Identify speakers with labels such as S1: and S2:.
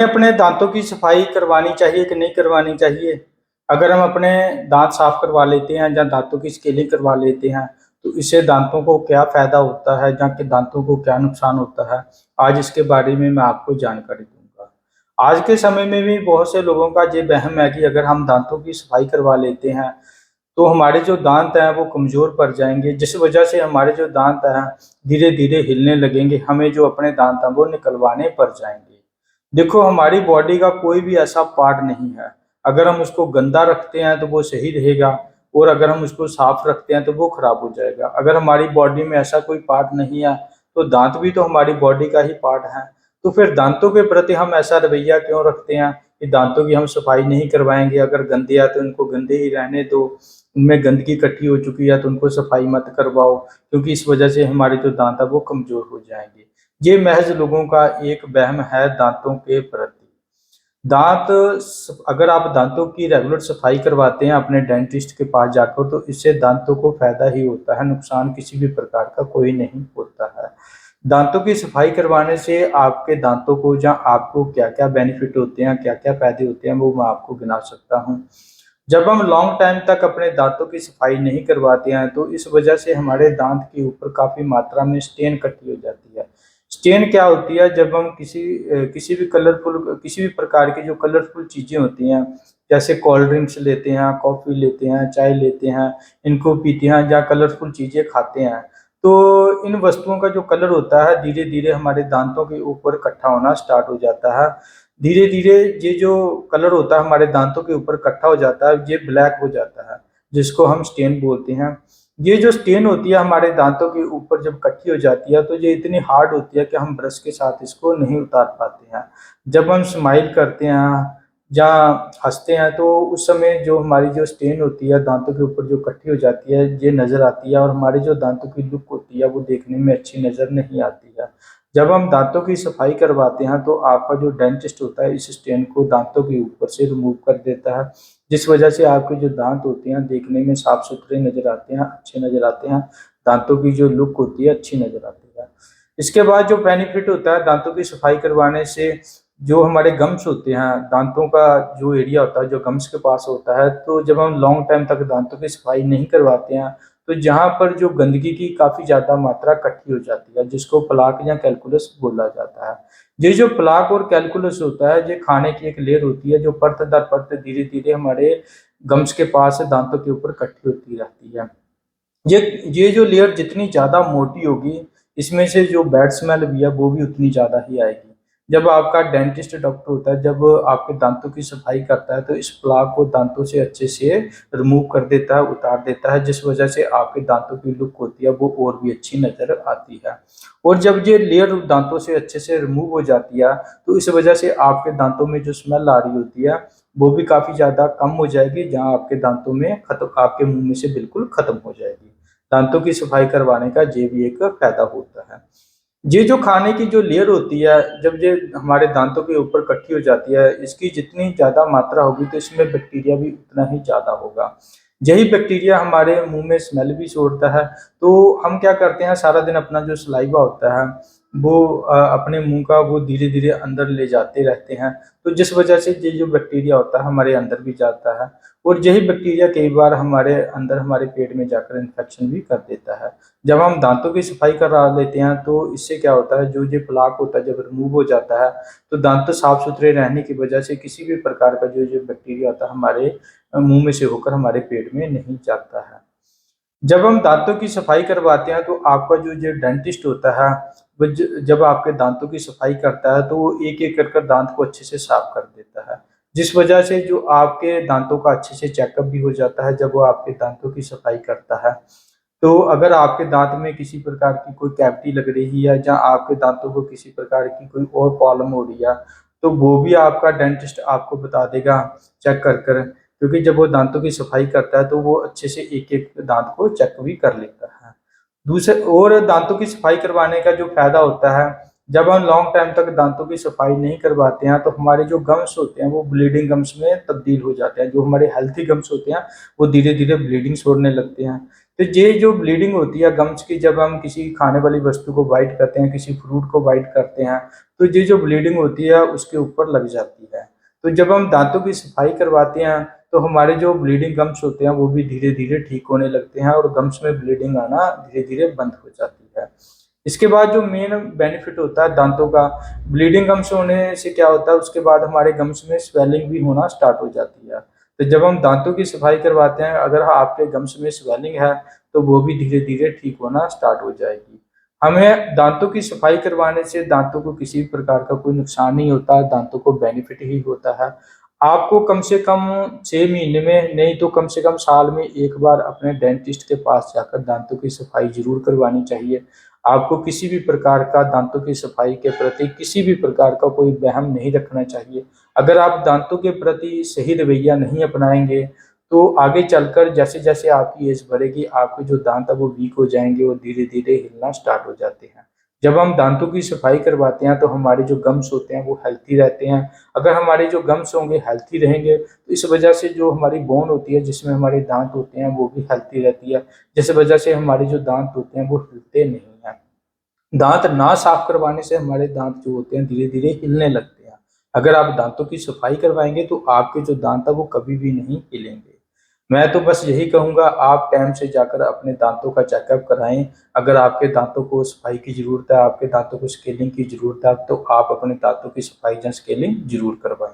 S1: अपने दांतों की सफाई करवानी चाहिए कि नहीं करवानी चाहिए? अगर हम अपने दांत साफ करवा लेते हैं या दांतों की स्केलिंग करवा लेते हैं, तो इससे दांतों को क्या फ़ायदा होता है या कि दांतों को क्या नुकसान होता है? आज इसके बारे में मैं आपको जानकारी दूँगा। आज के समय में भी बहुत से लोगों का ये वहम है कि अगर हम दांतों की सफाई करवा लेते हैं, तो हमारे जो दांत हैं वो कमज़ोर पड़ जाएँगे, जिस वजह से हमारे जो दांत हैं, धीरे-धीरे हिलने लगेंगे, हमें जो अपने दांत हैं वो निकलवाने पड़ जाएँगे। देखो, हमारी बॉडी का कोई भी ऐसा पार्ट नहीं है, अगर हम उसको गंदा रखते हैं तो वो सही रहेगा और अगर हम उसको साफ रखते हैं तो वो खराब हो जाएगा। अगर हमारी बॉडी में ऐसा कोई पार्ट नहीं है, तो दांत भी तो हमारी बॉडी का ही पार्ट है। तो फिर दांतों के प्रति हम ऐसा रवैया क्यों रखते हैं कि दांतों की हम सफाई नहीं करवाएँगे, अगर गंदे हैं तो उनको गंदे ही रहने दो, उनमें गंदगी इकट्ठी हो चुकी है तो उनको सफाई मत करवाओ, क्योंकि इस वजह से हमारे जो दांत है वो कमज़ोर हो जाएँगे। ये महज़ लोगों का एक वहम है दाँतों के प्रति। दाँत स अगर आप दाँतों की रेगुलर सफाई करवाते हैं अपने डेंटिस्ट के पास जाकर, तो इससे दाँतों को फ़ायदा ही होता है, नुकसान किसी भी प्रकार का कोई नहीं होता है। दाँतों की सफाई करवाने से आपके दाँतों को या आपको क्या-क्या बेनिफिट होते हैं, क्या-क्या फ़ायदे होते हैं, वो मैं आपको गिना सकता हूँ। जब हम लॉन्ग टाइम तक अपने दाँतों की सफाई नहीं करवाते हैं, तो इस वजह से हमारे दाँत के ऊपर काफ़ी मात्रा में स्टेन इकट्ठी हो जाती है। स्टेन क्या होती है? जब हम किसी भी प्रकार की जो कलरफुल चीज़ें होती हैं, जैसे कोल्ड ड्रिंक्स लेते हैं, कॉफ़ी लेते हैं, चाय लेते हैं, इनको पीते हैं या कलरफुल चीज़ें खाते हैं, तो इन वस्तुओं का जो कलर होता है, धीरे-धीरे हमारे दाँतों के ऊपर इकट्ठा होना स्टार्ट हो जाता है। धीरे-धीरे ये जो कलर होता है हमारे दाँतों के ऊपर इकट्ठा हो जाता है, ये ब्लैक हो जाता है, जिसको हम स्टेन बोलते हैं। ये जो स्टेन होती है हमारे दाँतों के ऊपर जब इकट्ठी हो जाती है, तो ये इतनी हार्ड होती है कि हम ब्रश के साथ इसको नहीं उतार पाते हैं। जब हम स्माइल करते हैं या हँसते हैं, तो उस समय जो हमारी जो स्टेन होती है दाँतों के ऊपर जो इकट्ठी हो जाती है, ये नज़र आती है और हमारी जो दाँतों की लुक होती है, वो देखने में अच्छी नज़र नहीं आती है। जब हम दाँतों की सफाई करवाते हैं, तो आपका जो डेंटिस्ट होता है, इस स्टेन को दाँतों के ऊपर से रिमूव कर देता है, जिस वजह से आपके जो दाँत होते हैं, देखने में साफ-सुथरे नज़र आते हैं, अच्छे नज़र आते हैं। दाँतों की जो लुक होती है, अच्छी नज़र आती है। इसके बाद जो बेनिफिट होता है दाँतों की सफाई करवाने से, जो हमारे गम्स होते हैं, दाँतों का जो एरिया होता है, जो गम्स के पास होता है, तो जब हम लॉन्ग टाइम तक दाँतों की सफाई नहीं करवाते हैं, तो जहाँ पर जो गंदगी की काफ़ी ज़्यादा मात्रा इकट्ठी हो जाती है, जिसको प्लाक या कैल्कुलस बोला जाता है। ये जो प्लाक और कैल्कुलस होता है, ये खाने की एक लेयर होती है, जो परत दर परत धीरे-धीरे हमारे गम्स के पास दाँतों के ऊपर इकट्ठी होती रहती है। ये जो लेयर जितनी ज़्यादा मोटी होगी, इसमें से जो बैड स्मेल भी है, वो भी उतनी ज़्यादा ही आएगी। जब आपका डेंटिस्ट डॉक्टर होता है, जब आपके दाँतों की सफाई करता है, तो इस प्लाक को दाँतों से अच्छे से रिमूव कर देता है, उतार देता है, जिस वजह से आपके दाँतों की लुक होती है, वो और भी अच्छी नज़र आती है। और जब ये लेयर दाँतों से अच्छे से रिमूव हो जाती है, तो इस वजह से आपके दाँतों में जो स्मेल आ रही होती है, वो भी काफ़ी ज़्यादा कम हो जाएगी, जहाँ आपके दाँतों में खत्म आपके मुँह में से बिल्कुल खत्म हो जाएगी। दाँतों की सफाई करवाने का ये भी एक फ़ायदा होता है। ये जो खाने की जो लेयर होती है, जब ये हमारे दाँतों के ऊपर इकट्ठी हो जाती है, इसकी जितनी ज़्यादा मात्रा होगी, तो इसमें बैक्टीरिया भी उतना ही ज़्यादा होगा। यही बैक्टीरिया हमारे मुँह में स्मेल भी छोड़ता है, तो हम क्या करते हैं, सारा दिन अपना जो सलाइवा होता है, वो अपने मुँह का वो धीरे-धीरे अंदर ले जाते रहते हैं, तो जिस वजह से ये जो बैक्टीरिया होता है, हमारे अंदर भी जाता है और यही बैक्टीरिया कई बार हमारे अंदर, हमारे पेट में जाकर इन्फेक्शन भी कर देता है। जब हम दाँतों की सफाई करा लेते हैं, तो इससे क्या होता है, जो ये प्लाक होता है जब रिमूव हो जाता है, तो दाँत साफ-सुथरे रहने की वजह से किसी भी प्रकार का जो बैक्टीरिया होता है, हमारे मुँह में से होकर हमारे पेट में नहीं जाता है। जब हम दाँतों की सफाई करवाते हैं, तो आपका जो ये डेंटिस्ट होता है, वो जब आपके दाँतों की सफाई करता है, तो वो एक-एक कर दाँत को अच्छे से साफ कर देता है। जिस वजह से जो आपके दाँतों का अच्छे से चेकअप भी हो जाता है, जब वो आपके दाँतों की सफाई करता है। तो अगर आपके दाँत में किसी प्रकार की कोई कैविटी लग रही है या आपके दाँतों को किसी प्रकार की कोई और प्रॉब्लम हो रही है, तो वो भी आपका डेंटिस्ट आपको बता देगा चेक कर क्योंकि जब वो दाँतों की सफाई करता है, तो वो अच्छे से एक-एक दाँत को चेक भी कर लेता है। दूसरे और दाँतों की सफाई करवाने का जो फ़ायदा होता है, जब हम लॉन्ग टाइम तक दाँतों की सफाई नहीं करवाते हैं, तो हमारे जो गम्स होते हैं, वो ब्लीडिंग गम्स में तब्दील हो जाते हैं। जो हमारे हेल्थी गम्स होते हैं, वो धीरे-धीरे ब्लीडिंग छोड़ने लगते हैं। तो ये जो ब्लीडिंग होती है गम्स की, जब हम किसी खाने वाली वस्तु को बाइट करते हैं, किसी फ्रूट को बाइट करते हैं, तो ये जो ब्लीडिंग होती है उसके ऊपर लग जाती है। तो जब हम दांतों की सफाई करवाते हैं तो हमारे जो ब्लीडिंग गम्स होते हैं वो भी धीरे धीरे ठीक होने लगते हैं और गम्स में ब्लीडिंग आना धीरे धीरे बंद हो जाती है। इसके बाद जो मेन बेनिफिट होता है दांतों का, ब्लीडिंग गम्स होने से क्या होता है, उसके बाद हमारे गम्स में स्वेलिंग भी होना स्टार्ट हो जाती है। तो जब हम दांतों की सफाई करवाते हैं, अगर आपके गम्स में स्वेलिंग है तो वो भी धीरे धीरे ठीक होना स्टार्ट हो जाएगी। हमें दांतों की सफाई करवाने से दांतों को किसी भी प्रकार का कोई नुकसान नहीं होता, दांतों को बेनिफिट ही होता है। आपको कम से कम 6 महीने में नहीं तो कम से कम साल में एक बार अपने डेंटिस्ट के पास जाकर दांतों की सफाई जरूर करवानी चाहिए। आपको किसी भी प्रकार का दांतों की सफाई के प्रति किसी भी प्रकार का कोई वहम नहीं रखना चाहिए। अगर आप दांतों के प्रति सही रवैया नहीं अपनाएंगे तो आगे चलकर जैसे जैसे आपकी एज बढ़ेगी आपके जो दांत है वो वीक हो जाएंगे और धीरे धीरे हिलना स्टार्ट हो जाते हैं। जब हम दांतों की सफाई करवाते हैं तो हमारे जो गम्स होते हैं वो हेल्थी रहते हैं। अगर हमारे जो गम्स होंगे हेल्थी रहेंगे तो इस वजह से जो हमारी बोन होती है जिसमें हमारे दांत होते हैं वो भी हेल्थी रहती है, जिस वजह से हमारे जो दांत होते हैं वो हिलते नहीं हैं। दांत ना साफ करवाने से हमारे दांत जो होते हैं धीरे धीरे हिलने लगते हैं। अगर आप दांतों की सफाई करवाएंगे तो आपके जो दांत है वो कभी भी नहीं हिलेंगे। मैं तो बस यही कहूंगा, आप टाइम से जाकर अपने दांतों का चेकअप कराएं। अगर आपके दांतों को सफाई की जरूरत है, आपके दांतों को स्केलिंग की जरूरत है, तो आप अपने दांतों की सफाई या स्केलिंग जरूर करवाएं।